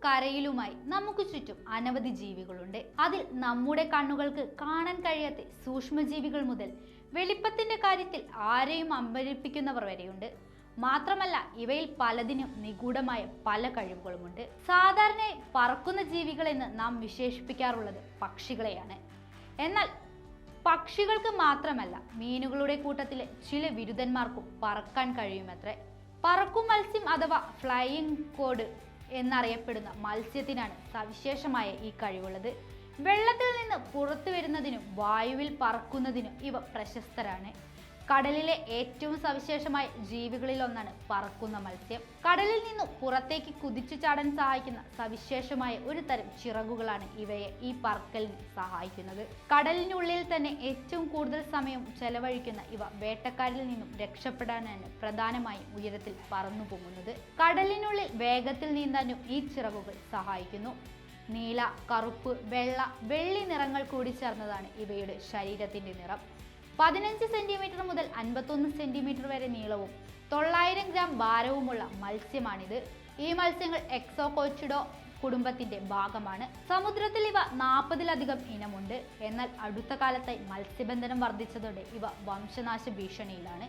കരയിലുമായി നമുക്ക് ചുറ്റും അനവധി ജീവികളുണ്ട്. അതിൽ നമ്മുടെ കണ്ണുകൾക്ക് കാണാൻ കഴിയാത്ത സൂക്ഷ്മജീവികൾ മുതൽ വെളിപ്പത്തിന്റെ കാര്യത്തിൽ ആരെയും അമ്പരിപ്പിക്കുന്നവർ വരെയുണ്ട്. മാത്രമല്ല, ഇവയിൽ പലതിനും നിഗൂഢമായ പല കഴിവുകളുമുണ്ട്. സാധാരണയായി പറക്കുന്ന ജീവികൾ എന്ന് നാം വിശേഷിപ്പിക്കാറുള്ളത് പക്ഷികളെയാണ്. എന്നാൽ പക്ഷികൾക്ക് മാത്രമല്ല, മീനുകളുടെ കൂട്ടത്തിലെ ചില വിരുദ്ധന്മാർക്കും പറക്കാൻ കഴിയുമത്രേ. പറക്കും മത്സ്യം അഥവാ ഫ്ലൈയിങ് കോഡ് എന്നറിയപ്പെടുന്ന മത്സ്യത്തിനാണ് സവിശേഷമായ ഈ കഴിവുള്ളത്. വെള്ളത്തിൽ നിന്ന് പുറത്തു വരുന്നതിനും വായുവിൽ പറക്കുന്നതിനും ഇവ പ്രശസ്തരാണ്. കടലിലെ ഏറ്റവും സവിശേഷമായ ജീവികളിൽ ഒന്നാണ് പറക്കുന്ന മത്സ്യം. കടലിൽ നിന്നും പുറത്തേക്ക് കുതിച്ചു ചാടാൻ സഹായിക്കുന്ന സവിശേഷമായ ഒരു തരം ചിറകുകളാണ് ഇവയെ ഈ പറക്കലിന് സഹായിക്കുന്നത്. കടലിനുള്ളിൽ തന്നെ ഏറ്റവും കൂടുതൽ സമയം ചെലവഴിക്കുന്ന ഇവ വേട്ടക്കാരിൽ നിന്നും രക്ഷപ്പെടാനാണ് പ്രധാനമായും ഉയരത്തിൽ പറന്നു പൊങ്ങുന്നത്. കടലിനുള്ളിൽ വേഗത്തിൽ നീന്താനും ഈ ചിറകുകൾ സഹായിക്കുന്നു. നീല, കറുപ്പ്, വെള്ള, വെള്ളി നിറങ്ങൾ കൂടി ചേർന്നതാണ് ഇവയുടെ ശരീരത്തിന്റെ നിറം. 15 സെന്റിമീറ്റർ മുതൽ 51 സെന്റിമീറ്റർ വരെ നീളവും 900 ഗ്രാം ഭാരവുമുള്ള മത്സ്യമാണിത്. ഈ മത്സ്യങ്ങൾ എക്സോകോച്ചിഡോ കുടുംബത്തിന്റെ ഭാഗമാണ്. സമുദ്രത്തിൽ ഇവ 40-ലധികം ഇനമുണ്ട്. എന്നാൽ അടുത്ത കാലത്തായി മത്സ്യബന്ധനം വർദ്ധിച്ചതോടെ ഇവ വംശനാശ ഭീഷണിയിലാണ്.